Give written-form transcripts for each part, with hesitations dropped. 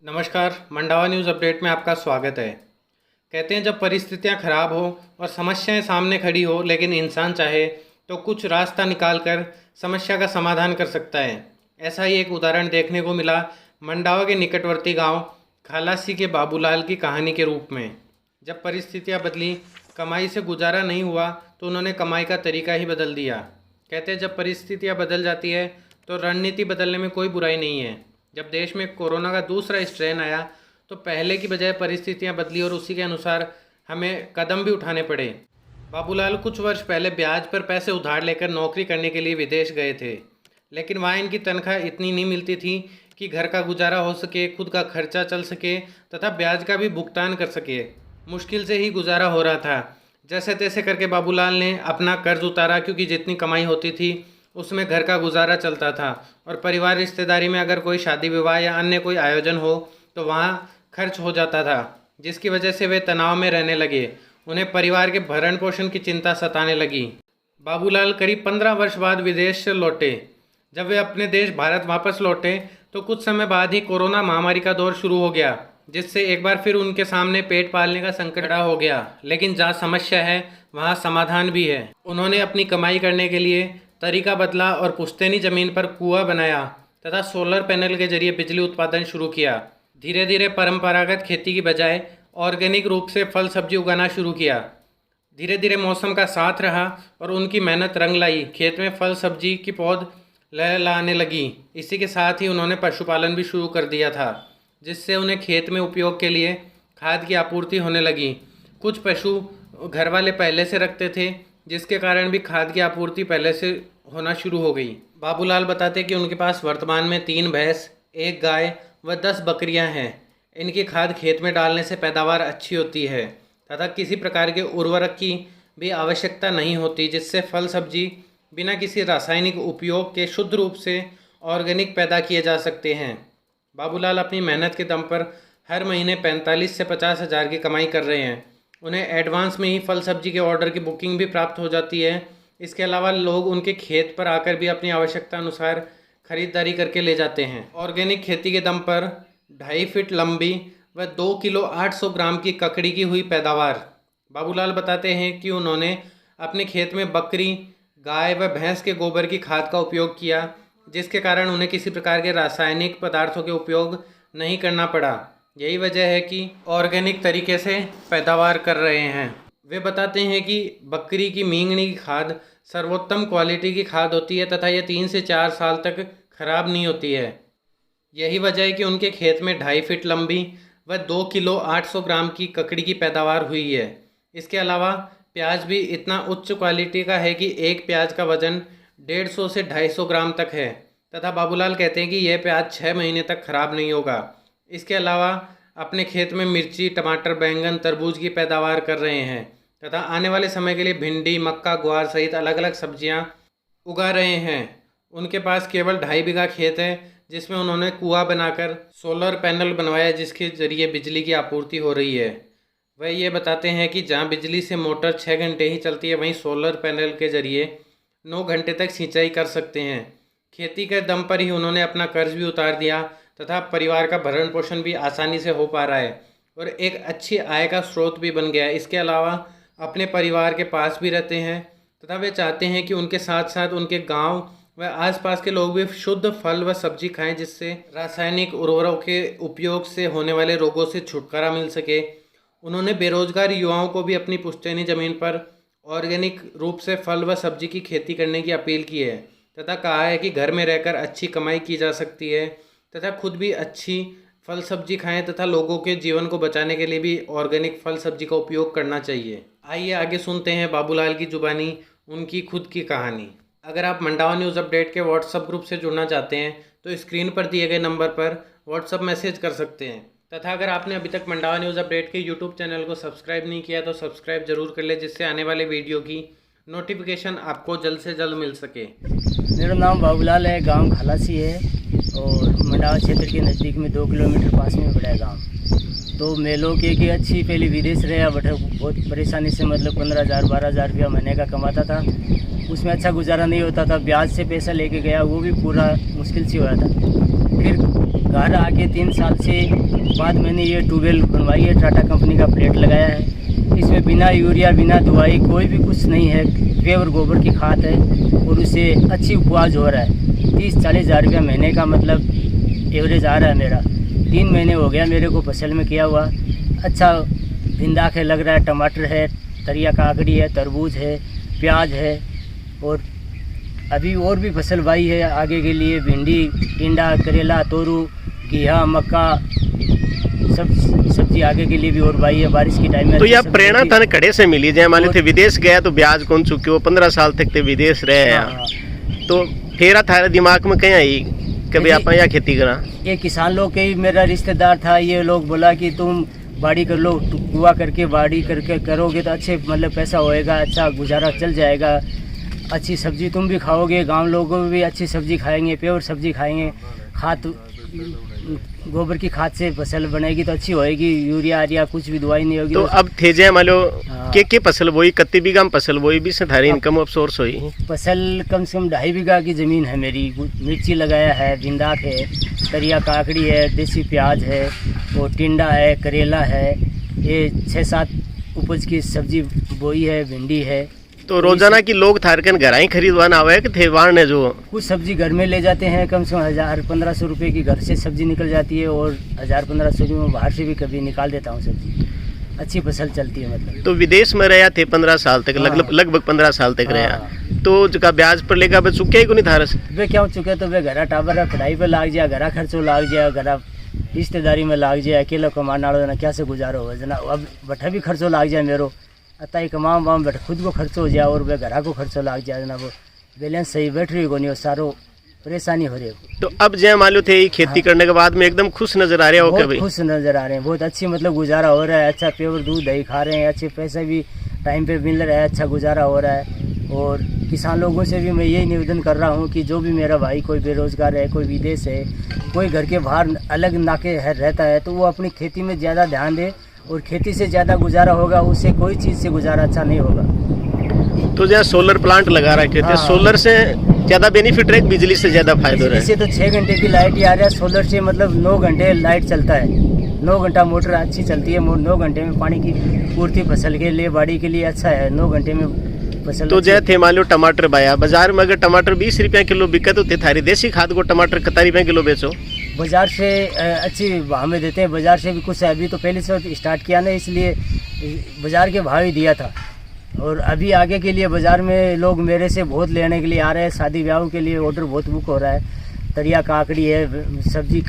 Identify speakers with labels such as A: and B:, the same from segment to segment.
A: नमस्कार, Mandawa news update में आपका स्वागत है। कहते हैं जब परिस्थितियां खराब हो और समस्याएं सामने खड़ी हो लेकिन इंसान चाहे तो कुछ रास्ता निकालकर समस्या का समाधान कर सकता है। ऐसा ही एक उदाहरण देखने को मिला मंडावा के निकटवर्ती गांव खालासी के बाबूलाल की कहानी के रूप में। जब परिस्थितियां बदली, कमाई से गुजारा नहीं हुआ तो उन्होंने कमाई का तरीका ही बदल दिया। कहते हैं जब परिस्थितियां बदल जाती है तो रणनीति बदलने में कोई बुराई नहीं है। जब देश में कोरोना का दूसरा स्ट्रेन आया तो पहले की बजाय परिस्थितियां बदली और उसी के अनुसार हमें कदम भी उठाने पड़े। बाबूलाल कुछ वर्ष पहले ब्याज पर पैसे उधार लेकर नौकरी करने के लिए विदेश गए थे, लेकिन वहाँ इनकी तनख्वाह इतनी नहीं मिलती थी कि घर का गुजारा हो सके, खुद का खर्चा चल सके तथा ब्याज का भी भुगतान कर सके। मुश्किल से ही गुजारा हो रहा था। जैसे तैसे करके बाबूलाल ने अपना कर्ज उतारा, क्योंकि जितनी कमाई होती थी उसमें घर का गुजारा चलता था और परिवार रिश्तेदारी में अगर कोई शादी विवाह या अन्य कोई आयोजन हो तो वहाँ खर्च हो जाता था, जिसकी वजह से वे तनाव में रहने लगे। उन्हें परिवार के भरण पोषण की चिंता सताने लगी। बाबूलाल करीब 15 वर्ष बाद विदेश से लौटे। जब वे अपने देश भारत वापस लौटे तो कुछ समय बाद ही कोरोना महामारी का दौर शुरू हो गया, जिससे एक बार फिर उनके सामने पेट पालने का संकट खड़ा हो गया। लेकिन जहाँ समस्या है वहाँ समाधान भी है। उन्होंने अपनी कमाई करने के लिए तरीका बदला और पुश्तैनी ज़मीन पर कुआं बनाया तथा सोलर पैनल के जरिए बिजली उत्पादन शुरू किया। धीरे धीरे परंपरागत खेती की बजाय ऑर्गेनिक रूप से फल सब्जी उगाना शुरू किया। धीरे धीरे मौसम का साथ रहा और उनकी मेहनत रंग लाई। खेत में फल सब्जी की पौध लहलाने लगी। इसी के साथ ही उन्होंने पशुपालन भी शुरू कर दिया था, जिससे उन्हें खेत में उपयोग के लिए खाद की आपूर्ति होने लगी। कुछ पशु घर वाले पहले से रखते थे, जिसके कारण भी खाद की आपूर्ति पहले से होना शुरू हो गई। बाबूलाल बताते कि उनके पास वर्तमान में 3 भैंस, 1 गाय व 10 बकरियां हैं। इनकी खाद खेत में डालने से पैदावार अच्छी होती है तथा किसी प्रकार के उर्वरक की भी आवश्यकता नहीं होती, जिससे फल सब्जी बिना किसी रासायनिक उपयोग के शुद्ध रूप से ऑर्गेनिक पैदा किए जा सकते हैं। बाबूलाल अपनी मेहनत के दम पर हर महीने 45 से 50 हज़ार की कमाई कर रहे हैं। उन्हें एडवांस में ही फल सब्जी के ऑर्डर की बुकिंग भी प्राप्त हो जाती है। इसके अलावा लोग उनके खेत पर आकर भी अपनी आवश्यकता अनुसार खरीदारी करके ले जाते हैं। ऑर्गेनिक खेती के दम पर 2.5 फीट लंबी व 2 किलो 800 ग्राम की ककड़ी की हुई पैदावार। बाबूलाल बताते हैं कि उन्होंने अपने खेत में बकरी, गाय व भैंस के गोबर की खाद का उपयोग किया, जिसके कारण उन्हें किसी प्रकार के रासायनिक पदार्थों के उपयोग नहीं करना पड़ा। यही वजह है कि ऑर्गेनिक तरीके से पैदावार कर रहे हैं। वे बताते हैं कि बकरी की मींगनी की खाद सर्वोत्तम क्वालिटी की खाद होती है तथा यह 3 से 4 साल तक खराब नहीं होती है। यही वजह है कि उनके खेत में 2.5 फीट लंबी व 2 किलो 800 ग्राम की ककड़ी की पैदावार हुई है। इसके अलावा प्याज भी इतना उच्च क्वालिटी का है कि एक प्याज का वजन 150 से 250 ग्राम तक है तथा बाबूलाल कहते हैं कि यह प्याज 6 महीने तक खराब नहीं होगा। इसके अलावा अपने खेत में मिर्ची, टमाटर, बैंगन, तरबूज की पैदावार कर रहे हैं तथा आने वाले समय के लिए भिंडी, मक्का, ग्वार सहित अलग अलग सब्जियां उगा रहे हैं। उनके पास केवल 2.5 बीघा खेत है, जिसमें उन्होंने कुआं बनाकर सोलर पैनल बनवाया, जिसके जरिए बिजली की आपूर्ति हो रही है। वह ये बताते हैं कि जहां बिजली से मोटर 6 घंटे ही चलती है, वहीं सोलर पैनल के जरिए 9 घंटे तक सिंचाई कर सकते हैं। खेती के दम पर ही उन्होंने अपना कर्ज भी उतार दिया तथा परिवार का भरण पोषण भी आसानी से हो पा रहा है और एक अच्छी आय का स्रोत भी बन गया है। इसके अलावा अपने परिवार के पास भी रहते हैं तथा वे चाहते हैं कि उनके साथ साथ उनके गांव व आसपास के लोग भी शुद्ध फल व सब्जी खाएं, जिससे रासायनिक उर्वरकों के उपयोग से होने वाले रोगों से छुटकारा मिल सके। उन्होंने बेरोजगार युवाओं को भी अपनी पुश्तैनी ज़मीन पर ऑर्गेनिक रूप से फल व सब्जी की खेती करने की अपील की है तथा कहा है कि घर में रहकर अच्छी कमाई की जा सकती है तथा खुद भी अच्छी फल सब्जी खाएं तथा लोगों के जीवन को बचाने के लिए भी ऑर्गेनिक फल सब्जी का उपयोग करना चाहिए। आइए आगे सुनते हैं बाबूलाल की जुबानी उनकी खुद की कहानी। अगर आप मंडावा न्यूज़ अपडेट के व्हाट्सएप ग्रुप से जुड़ना चाहते हैं तो स्क्रीन पर दिए गए नंबर पर व्हाट्सएप मैसेज कर सकते हैं तथा अगर आपने अभी तक मंडावा न्यूज़ अपडेट के यूट्यूब चैनल को सब्सक्राइब नहीं किया तो सब्सक्राइब जरूर कर ले, जिससे आने वाले वीडियो की नोटिफिकेशन आपको जल्द से जल्द मिल सके।
B: मेरा नाम बाबूलाल है, गांव खालासी है और मंडावा क्षेत्र के नज़दीक में 2 किलोमीटर पास में बड़ा है गाँव। तो मेलों के कि अच्छी पहले विदेश रहे, बट बहुत परेशानी से मतलब 15,000 12,000 रुपया महीने का कमाता था। उसमें अच्छा गुजारा नहीं होता था। ब्याज से पैसा लेके गया, वो भी पूरा मुश्किल से हुआ था। फिर घर आके 3 साल से बाद मैंने ये ट्यूबवेल बनवाई है, टाटा कंपनी का प्लेट लगाया है। इसमें बिना यूरिया बिना दवाई कोई भी कुछ नहीं है, प्योर गोबर की खाद है और उससे अच्छी उपज हो रहा है। 30-40 हज़ार रुपया महीने का मतलब एवरेज आ रहा है मेरा। 3 महीने हो गया मेरे को फसल में किया हुआ, अच्छा भिंदा के लग रहा है, टमाटर है, तरिया काकड़ी है, तरबूज है, प्याज है और अभी और भी फसल बाई है आगे के लिए, भिंडी, टिंडा, करेला, तोरू, घिया, मक्का, सब सब्जी आगे के लिए भी और बाई है बारिश की टाइम में।
C: तो यह प्रेरणा थाने कड़े से मिली? जय मान थे विदेश गया तो ब्याज कौन चुके हो, 15 साल तक थे विदेश रहे।
B: हाँ।
C: तो फेरा थारे दिमाग में कहीं आई कभी आप यहाँ खेती करा?
B: ये किसान लोग के ही मेरा रिश्तेदार था, ये लोग बोला कि तुम बाड़ी कर लो, कुआ करके बाड़ी करके करोगे तो अच्छे मतलब पैसा होएगा, अच्छा गुजारा चल जाएगा, अच्छी सब्जी तुम भी खाओगे, गांव लोगों भी अच्छी सब्जी खाएंगे, प्योर सब्जी खाएंगे, खाद गोबर की खाद से फसल बनेगी तो अच्छी होएगी, यूरिया आरिया कुछ भी दवाई नहीं होगी।
C: तो अब थे जय मान लो
B: हाँ।
C: के फसल बोई, कत्ती बीघा में फसल बोई, भी से थारी इनकम अब सोर्स हुई?
B: फसल कम से कम 2.5 बीघा की ज़मीन है मेरी, मिर्ची लगाया है, भिंदा है, तरिया काकड़ी है, देसी प्याज है और टिंडा है, करेला है, ये 6-7 उपज की सब्जी बोई है, भिंडी है।
C: तो रोजाना की लोग थारकन घर ही खरीदवाना आवे कि थे वाण ने जो
B: कुछ सब्जी घर में ले जाते हैं, कम से कम 1000-1500 रुपये की घर से सब्जी निकल जाती है और 1000-1500 की मैं बाहर से भी कभी निकाल देता हूँ सब्जी, अच्छी फसल चलती है मतलब।
C: तो विदेश में रहा थे 15 साल तक, लगभग 15 साल तक रहा। तो जो ब्याज पर लेगा बे चुके ही को नहीं थारस?
B: वे क्या चुके तो वे घरा टाबर पढ़ाई पे लाग जाए, घरा खर्चो लाग जाए, घरा रिश्तेदारी में लाग जाए, अकेला कमाने वाला ना क्या से गुजारो हो जना, अब बठा भी खर्चो लाग जाए मेरो, अतः कमाम वाम बैठ खुद को खर्चो हो जाए और वे घरा को खर्चो लाग जाए ना, वो बैलेंस सही बैठ रही को नहीं, सारो परेशानी हो रही है।
C: तो अब जय मालूम थे खेती करने के बाद में एकदम खुश नजर आ रहे हो?
B: बहुत खुश नजर आ रहे हैं, बहुत अच्छी मतलब गुजारा हो रहा है, अच्छा प्योर दूध दही खा रहे हैं, अच्छे पैसे भी टाइम पे मिल रहा है, अच्छा गुजारा हो रहा है। और किसान लोगों से भी मैं यही निवेदन कर रहा हूँ कि जो भी मेरा भाई कोई बेरोजगार है, कोई विदेश है, कोई घर के बाहर अलग नाके रहता है, तो वो अपनी खेती में ज़्यादा ध्यान दे और खेती से ज़्यादा गुजारा होगा, उससे कोई चीज़ से गुजारा अच्छा नहीं होगा।
C: तो जहाँ सोलर प्लांट लगा रखे थे,
B: हाँ।
C: सोलर से ज़्यादा बेनिफिट है, बिजली से ज़्यादा फायदा रहा है?
B: इससे तो 6 घंटे की लाइट ही आ रहा है, सोलर से मतलब 9 घंटे लाइट चलता है, 9 घंटा मोटर अच्छी चलती है, 9 घंटे में पानी की पूर्ति फसल के लिए, बाड़ी के लिए अच्छा है, 9 घंटे में फसल।
C: तो जय थे मान लो टमाटर बाया बाजार में, अगर टमाटर 20 रुपये किलो बिके तो थारी देसी खाद को टमाटर 71 रुपये किलो बेचो?
B: बाजार से अच्छी भाव में देते हैं, बाजार से भी कुछ है, अभी तो पहले से स्टार्ट किया ना, इसलिए बाजार के भाव ही दिया था। और अभी आगे के लिए बाजार में लोग मेरे से बहुत लेने के लिए आ रहे हैं, शादी ब्याह के लिए ऑर्डर बहुत बुक हो रहा है, तरिया काकड़ी है, सब्जी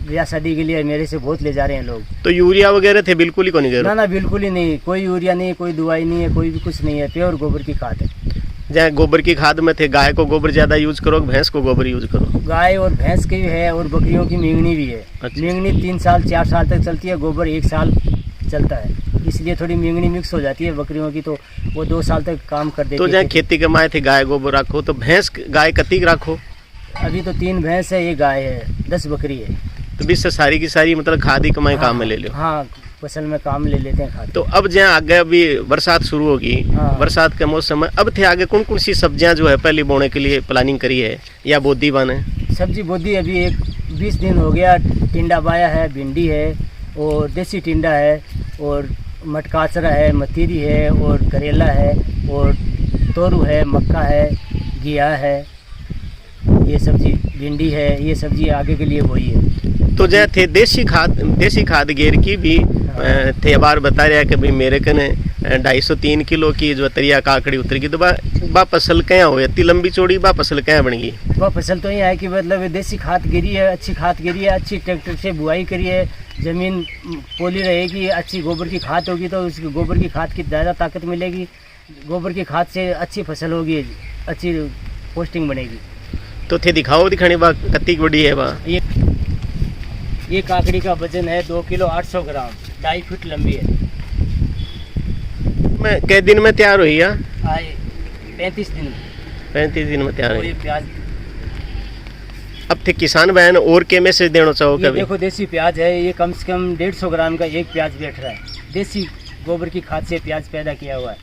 B: ब्याह शादी के लिए मेरे से बहुत ले जा रहे हैं लोग।
C: तो यूरिया वगैरह थे बिल्कुल ही को नहीं?
B: ना बिल्कुल ही नहीं, कोई यूरिया नहीं, कोई दवाई नहीं है, कोई भी कुछ नहीं है, प्योर गोबर की खाद है।
C: जहाँ गोबर की खाद में थे, गाय को गोबर ज़्यादा यूज करो, भैंस को गोबर यूज करो?
B: गाय और भैंस की है और बकरियों की मींगनी भी है।
C: अच्छा।
B: मींगनी 3 साल 4 साल तक चलती है, गोबर 1 साल चलता है, इसलिए थोड़ी मींगनी मिक्स हो जाती है बकरियों की, तो वो 2 साल तक काम कर देती है।
C: तो जहाँ खेती कमाए थे गाय गोबर रखो, तो भैंस गाय कतीक रखो?
B: अभी तो 3 भैंस है, 1 गाय है, 10 बकरी है।
C: तो बीच से सारी की सारी मतलब खाद ही कमाई काम में ले लो?
B: हाँ, फसल में काम ले लेते हैं खाद।
C: तो अब जहाँ आगे अभी बरसात शुरू होगी,
B: हाँ।
C: बरसात का मौसम है, अब थे आगे कौन कौन सी सब्जियां जो है पहले बोने के लिए प्लानिंग करी है या बोदी बाने?
B: सब्जी बोदी अभी 20 दिन हो गया, टिंडा बाया है, भिंडी है और देसी टिंडा है और मटकाचरा है, मतीरी है और करेला है और तोरू है, मक्का है, घिया है, ये सब्जी भिंडी है, ये सब्जी आगे के लिए वही है।
C: तो जय थे देसी खाद गेर की भी थे बार बता रहा कि भाई मेरे कने 250-3 किलो की जो तरिया काकड़ी उतर गई, तो बा फसल क्या हो, इतनी लंबी चौड़ी बा फसल क्या बन गई?
B: वह फसल तो ये है कि मतलब देसी खाद गिरी है, अच्छी खाद गिरी है, अच्छी ट्रैक्टर से बुआई करी है, ज़मीन पोली रहेगी, अच्छी गोबर की खाद होगी तो उसकी गोबर की खाद की ज़्यादा ताकत मिलेगी, गोबर की खाद से अच्छी फसल होगी, अच्छी पोस्टिंग बनेगी।
C: तो थे दिखाओ दिखाने बा कत्ती बड़ी है बा?
B: ये काकड़ी का वजन है 2 किलो 800 ग्राम, 2.5 फीट लंबी है।
C: मैं कै दिन में तैयार हुई है?
B: 35 दिन।
C: 35 दिन में तैयार
B: और
C: हुई।
B: ये प्याज,
C: अब थे किसान बहन और के मैसेज देना चाहो
B: ये
C: कभी?
B: देखो देसी प्याज है, ये कम से कम 150 ग्राम का एक प्याज बैठ रहा है, देसी गोबर की खाद से प्याज पैदा किया हुआ है।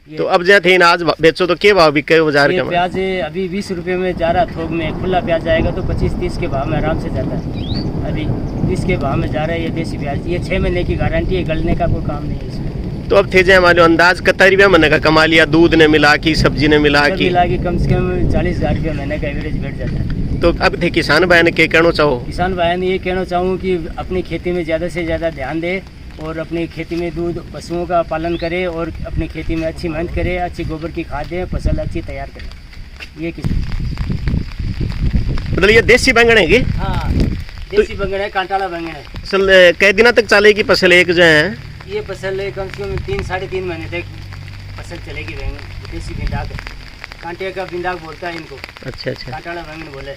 C: तो अब जहाँ थे आज बेचो तो के भाव बिके बाजार
B: ये
C: के?
B: प्याज अभी 20 रुपये में जा रहा, थोक में खुला प्याज आएगा तो 25-30 के भाव में आराम से जाता है। अभी इसके भाव में जा रहा है ये देसी प्याज। ये 6 महीने की गारंटी है, गलने का कोई काम नहीं है इसमें।
C: तो अब थे जाए हमारे अंदाज कता रुपया महीने का कमा लिया, दूध ने मिला की सब्जी ने मिला की?
B: मिला के कम से कम 40,000 रुपया महीने का एवरेज बैठ जाता है।
C: तो अब थे किसान भाई ने क्या कहना चाहो?
B: किसान भाई ने ये कहना चाहूँ कि अपनी खेती में ज़्यादा से ज़्यादा ध्यान दे और अपनी खेती में दूध पशुओं का पालन करे और अपनी खेती में अच्छी मेहनत करे, अच्छी गोबर की खाद दे, फसल अच्छी तैयार करे। ये किस
C: मतलब ये देसी बैंगन है कि?
B: हाँ, देसी बैंगन है, कांटाला बैंगन है।
C: फसल कई दिनों तक चलेगी फसल एक जो है?
B: ये फसल कम से कम 3-3.5 महीने तक फसल चलेगी बैंगन। देसी बिंदाक है, कांटे का बिंदाक बोलता है इनको।
C: अच्छा अच्छा।
B: कांटाला बैंगन बोले।